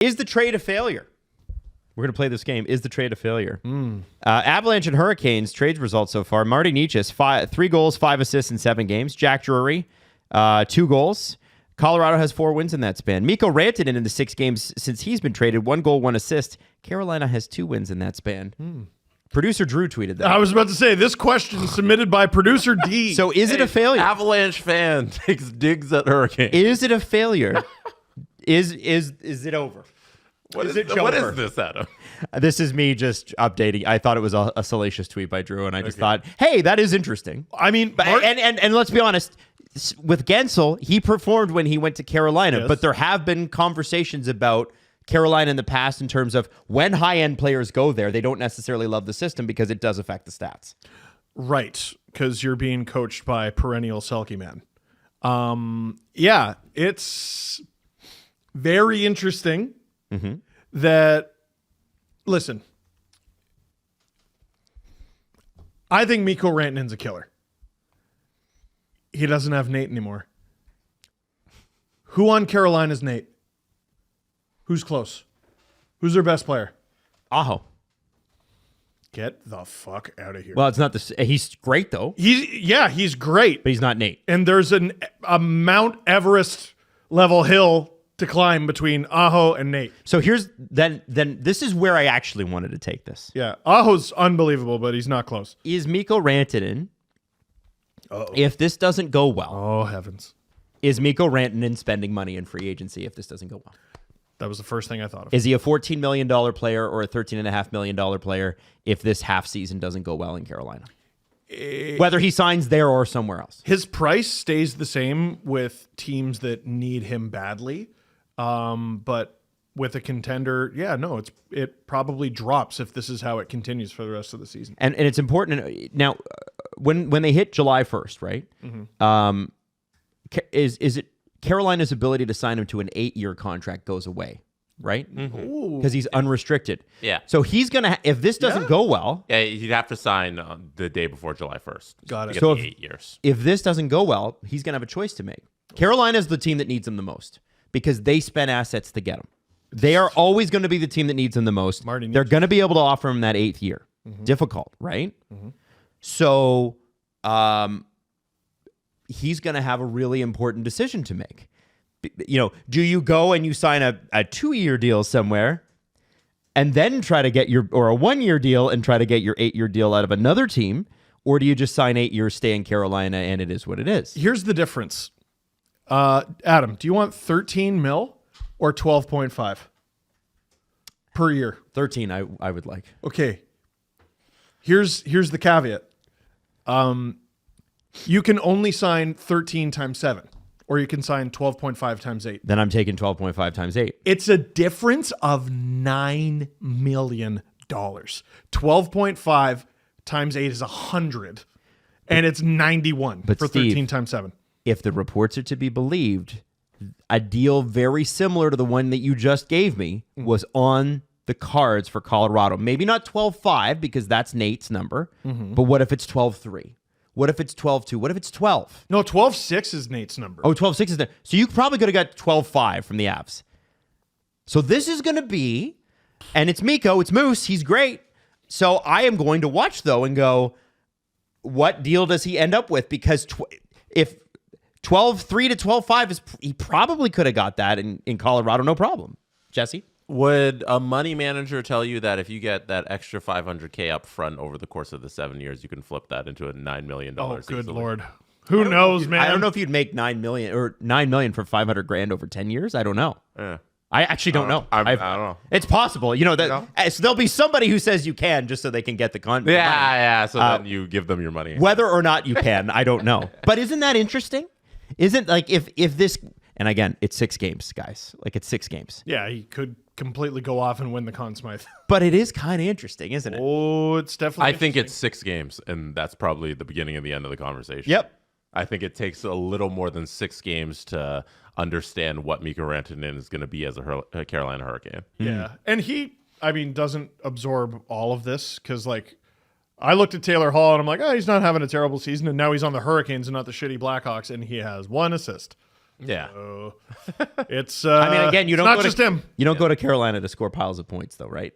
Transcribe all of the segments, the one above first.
Is the trade a failure? We're going to play this game. Is the trade a failure? Avalanche and Hurricanes trade results so far. Marty Necas, 3 goals, 5 assists in 7 games. Jack Drury, 2 goals. Colorado has 4 wins in that span. Mikko Rantanen in the 6 games since he's been traded, 1 goal, 1 assist. Carolina has 2 wins in that span. Producer Drew tweeted that. I was about to say, this question submitted by producer D. So is it a failure? Avalanche fan takes digs at Hurricane. Is it a failure? Is it over? What is this, Adam? This is me just updating. I thought it was a salacious tweet by Drew, and I just thought, hey, that is interesting. I mean, and let's be honest, with Gensel, he performed when he went to Carolina, but there have been conversations about Carolina in the past in terms of when high-end players go there, they don't necessarily love the system because it does affect the stats. Right, because you're being coached by perennial Selke man. Yeah, it's very interesting that, listen, I think Mikko Rantanen's a killer. He doesn't have Nate anymore. Who on Carolina's Nate? Who's close? Who's their best player? Aho. Get the fuck out of here. Well, it's not this. He's great though. He's great, but he's not Nate. And there's a Mount Everest level hill to climb between Aho and Nate. So here's then this is where I actually wanted to take this. Yeah, Aho's unbelievable, but he's not close. Is Mikko Rantanen? If this doesn't go well, oh heavens, is Mikko Rantanen spending money in free agency if this doesn't go well? That was the first thing I thought of. Is he a $14 million player or a $13.5 million player if this half season doesn't go well in Carolina? Whether he signs there or somewhere else. His price stays the same with teams that need him badly. But with a contender, it probably drops if this is how it continues for the rest of the season. And it's important. Now, when they hit July 1st, right, is it Carolina's ability to sign him to an 8-year contract goes away, right? Because he's unrestricted. Yeah. So he's going to, if this doesn't go well. Yeah, he'd have to sign the day before July 1st. Got it. So 8 years. If this doesn't go well, he's going to have a choice to make. Carolina's the team that needs him the most because they spend assets to get him. They are always going to be the team that needs him the most. They're going to be able to offer him that 8th year. Difficult, right? So, he's going to have a really important decision to make. You know, do you go and you sign a 2-year deal somewhere and then try to get or a 1-year deal and try to get your 8-year deal out of another team? Or do you just sign 8 years, stay in Carolina, and it is what it is? Here's the difference. Adam, do you want 13 mil or 12.5 per year? 13, I would like. Okay. Here's the caveat. You can only sign 13 times 7, or you can sign 12.5 times 8. Then I'm taking 12.5 times 8. It's a difference of $9 million. 12.5 times 8 is 100, and it's 91 for Steve, 13 times 7. If the reports are to be believed, a deal very similar to the one that you just gave me was on the cards for Colorado. Maybe not 12.5 because that's Nate's number, but what if it's 12.3? What if it's 12.2? What if it's 12? No, 12.6 is Nate's number. Oh, 12.6 is there. So you probably could have got 12.5 from the Avs. So this is going to be, and it's Mikko, it's Moose, he's great. So I am going to watch, though, and go, what deal does he end up with? Because if 12.3 to 12.5 is, he probably could have got that in Colorado, no problem. Jesse? Would a money manager tell you that if you get that extra $500K up front over the course of the 7 years, you can flip that into a $9 million Oh, season? good Lord. Who knows, man? I don't know if you'd make $9 million for $500,000 over 10 years. I don't know. Yeah. I actually don't know. I don't know. It's possible. You know, that so there'll be somebody who says you can just so they can get the contract. Yeah. So then you give them your money. Whether or not you can, I don't know. But isn't that interesting? Isn't like if this, and again, it's 6 games, guys. Like it's 6 games. Yeah, he could completely go off and win the Conn Smythe. But it is kind of interesting, isn't it? Oh, it's definitely I think it's 6 games, and that's probably the beginning of the end of the conversation. Yep. I think it takes a little more than 6 games to understand what Mikko Rantanen is going to be as a Carolina Hurricane. Yeah. And he, doesn't absorb all of this because, I looked at Taylor Hall and I'm like, he's not having a terrible season. And now he's on the Hurricanes and not the shitty Blackhawks. And he has 1 assist. Yeah. It's. I mean, again, you don't not go just to, him. You don't go to Carolina to score piles of points, though, right?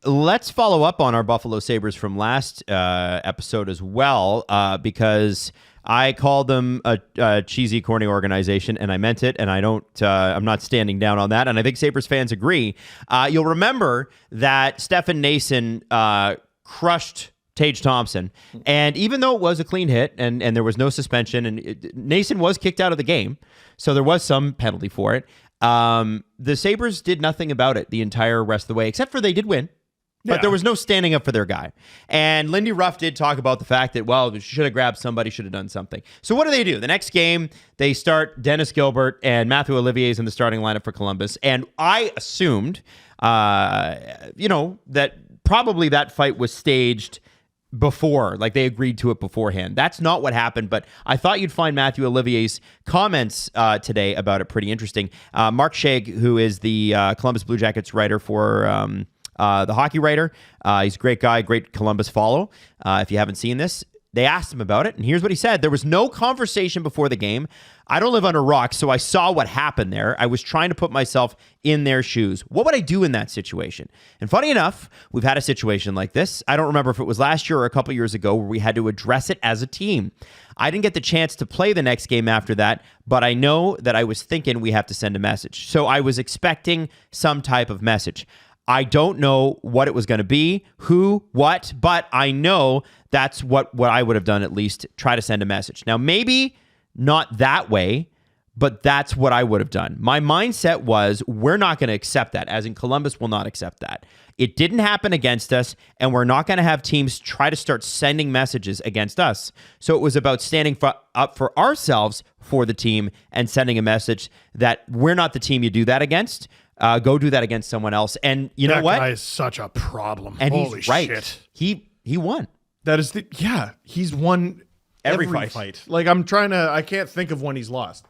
Let's follow up on our Buffalo Sabres from last episode as well, because I called them a cheesy, corny organization, and I meant it, and I don't. I'm not standing down on that, and I think Sabres fans agree. You'll remember that Stefan Nason crushed Tage Thompson, and even though it was a clean hit and there was no suspension, and Nason was kicked out of the game, so there was some penalty for it. The Sabres did nothing about it the entire rest of the way, except for they did win. But there was no standing up for their guy. And Lindy Ruff did talk about the fact that, well, should have grabbed somebody, should have done something. So what do? The next game, they start Dennis Gilbert and Matthew Olivier's in the starting lineup for Columbus. And I assumed, that probably that fight was staged before, like they agreed to it beforehand. That's not what happened, but I thought you'd find Matthew Olivier's comments today about it pretty interesting. Mark Shag, who is the Columbus Blue Jackets writer for the hockey writer. He's a great guy, great Columbus follow. If you haven't seen this, they asked him about it, and here's what he said. There was no conversation before the game. I don't live under rocks, so I saw what happened there. I was trying to put myself in their shoes. What would I do in that situation? And funny enough, we've had a situation like this. I don't remember if it was last year or a couple years ago where we had to address it as a team. I didn't get the chance to play the next game after that, but I know that I was thinking we have to send a message. So I was expecting some type of message. I don't know what it was going to be, who, what, but I know that's what I would have done, at least try to send a message. Now, maybe not that way, but that's what I would have done. My mindset was, we're not going to accept that, as in Columbus will not accept that. It didn't happen against us, and we're not going to have teams try to start sending messages against us. So it was about standing up for ourselves for the team and sending a message that we're not the team you do that against. Go do that against someone else. And you know what? That guy is such a problem. And Holy he's right. shit. He won. That is he's won every fight. Like I can't think of when he's lost.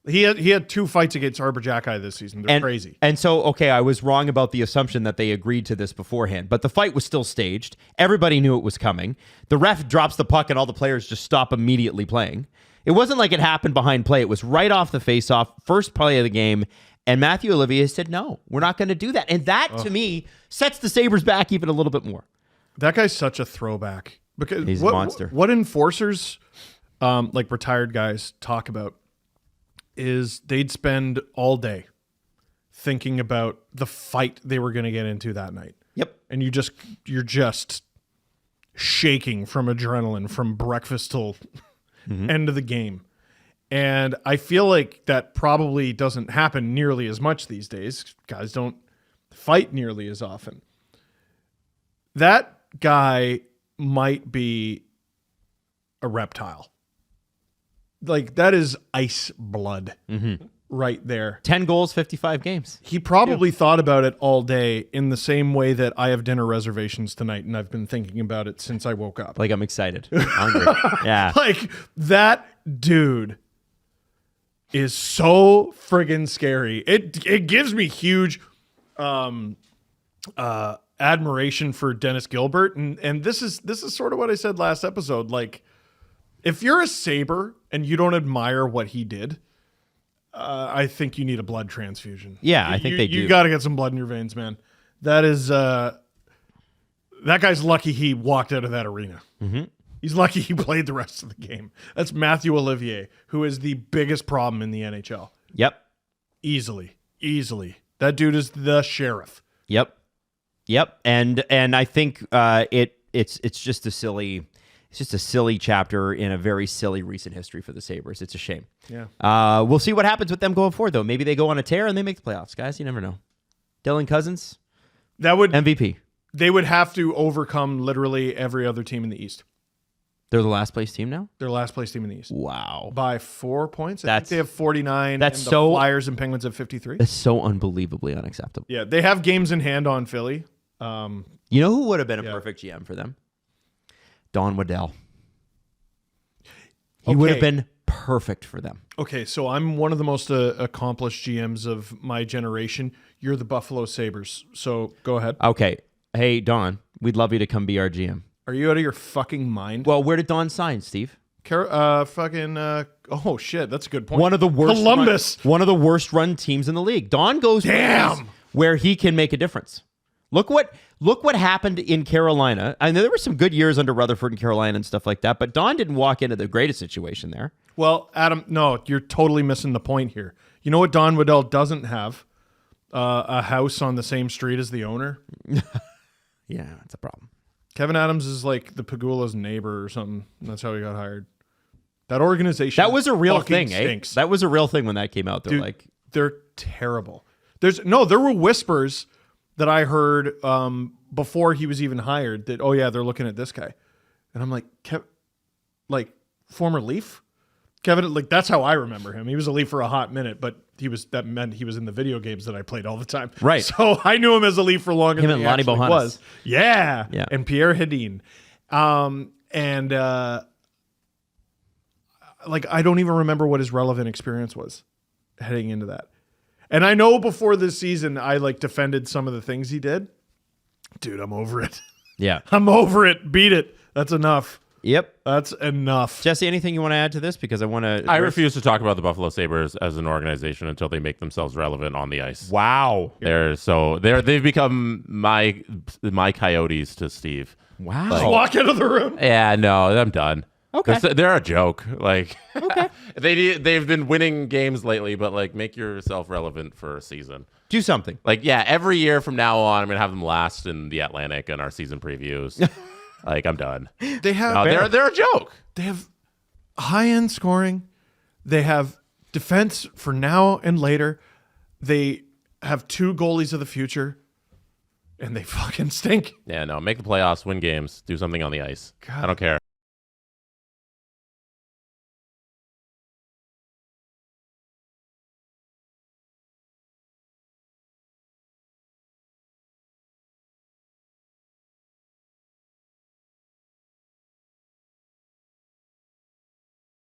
He had 2 fights against Arbor Jacki this season. They're crazy. And so, okay, I was wrong about the assumption that they agreed to this beforehand, but the fight was still staged. Everybody knew it was coming. The ref drops the puck and all the players just stop immediately playing. It wasn't like it happened behind play. It was right off the faceoff, first play of the game. And Matthew Olivier said, no, we're not going to do that. And that, to me, sets the Sabres back even a little bit more. That guy's such a throwback. Because he's a monster. What enforcers, like retired guys, talk about is they'd spend all day thinking about the fight they were going to get into that night. Yep. And you're just shaking from adrenaline from breakfast till end of the game. And I feel like that probably doesn't happen nearly as much these days. Guys don't fight nearly as often. That guy might be a reptile. Like, that is ice blood right there. 10 goals, 55 games. He probably thought about it all day in the same way that I have dinner reservations tonight, and I've been thinking about it since I woke up. Like, I'm excited. Hungry. Yeah. Like, that dude is so friggin' scary. It gives me huge admiration for Dennis Gilbert, and this is sort of what I said last episode. Like, if you're a Sabre and you don't admire what he did, I think you need a blood transfusion. Yeah, I think they do. You got to get some blood in your veins, man. That is that guy's lucky he walked out of that arena. He's lucky he played the rest of the game. That's Matthew Olivier, who is the biggest problem in the NHL. Yep. Easily. That dude is the sheriff. Yep. And I think it's just a silly chapter in a very silly recent history for the Sabres. It's a shame. Yeah. We'll see what happens with them going forward, though. Maybe they go on a tear and they make the playoffs, guys. You never know. Dylan Cousins, that would MVP. They would have to overcome literally every other team in the East. They're the last place team now? They're last place team in the East. Wow. By 4 points. I think they have 49. That's and the so Flyers and Penguins have 53. That's so unbelievably unacceptable. Yeah, they have games in hand on Philly. You know who would have been a perfect GM for them? Don Waddell. He would have been perfect for them. Okay, so I'm one of the most accomplished GMs of my generation. You're the Buffalo Sabres, so go ahead. Okay. Hey, Don, we'd love you to come be our GM. Are you out of your fucking mind? Well, where did Don sign, Steve? Oh shit, that's a good point. One of the worst. Columbus. One of the worst run teams in the league. Don goes Damn. where he can make a difference. Look what happened in Carolina. I know there were some good years under Rutherford in Carolina and stuff like that, but Don didn't walk into the greatest situation there. Well, Adam, no, you're totally missing the point here. You know what Don Waddell doesn't have? A house on the same street as the owner. Yeah, that's a problem. Kevin Adams is like the Pagula's neighbor or something. That's how he got hired. That organization. That was a real fucking thing, stinks. That was a real thing when that came out. They're Dude, like, they're terrible. There were whispers that I heard before he was even hired that, oh yeah, they're looking at this guy. And I'm like, former Leaf? Kevin, like, that's how I remember him. He was a Leaf for a hot minute, but that meant he was in the video games that I played all the time. Right. So I knew him as a Leaf for longer Him than and he Lonnie actually Bohannes. was. Yeah. Yeah. And Pierre Hedin. Like, I don't even remember what his relevant experience was heading into that. And I know before this season, I like defended some of the things he did. Dude, I'm over it. yeah. I'm over it. Beat it. That's enough. Yep. That's enough. Jesse, anything you want to add to this? Because I refuse to talk about the Buffalo Sabres as an organization until they make themselves relevant on the ice. Wow. They've become my Coyotes to Steve. Wow. Just walk out of the room. Yeah, no, I'm done. Okay. They're a joke. Like, Okay. they've been winning games lately, but like, make yourself relevant for a season. Do something. Like, yeah, every year from now on, I'm gonna have them last in the Atlantic and our season previews. Like, I'm done. They have No, they're a joke. They have high-end scoring. They have defense for now and later. They have 2 goalies of the future, and they fucking stink. Yeah, no, make the playoffs, win games, do something on the ice. I don't care.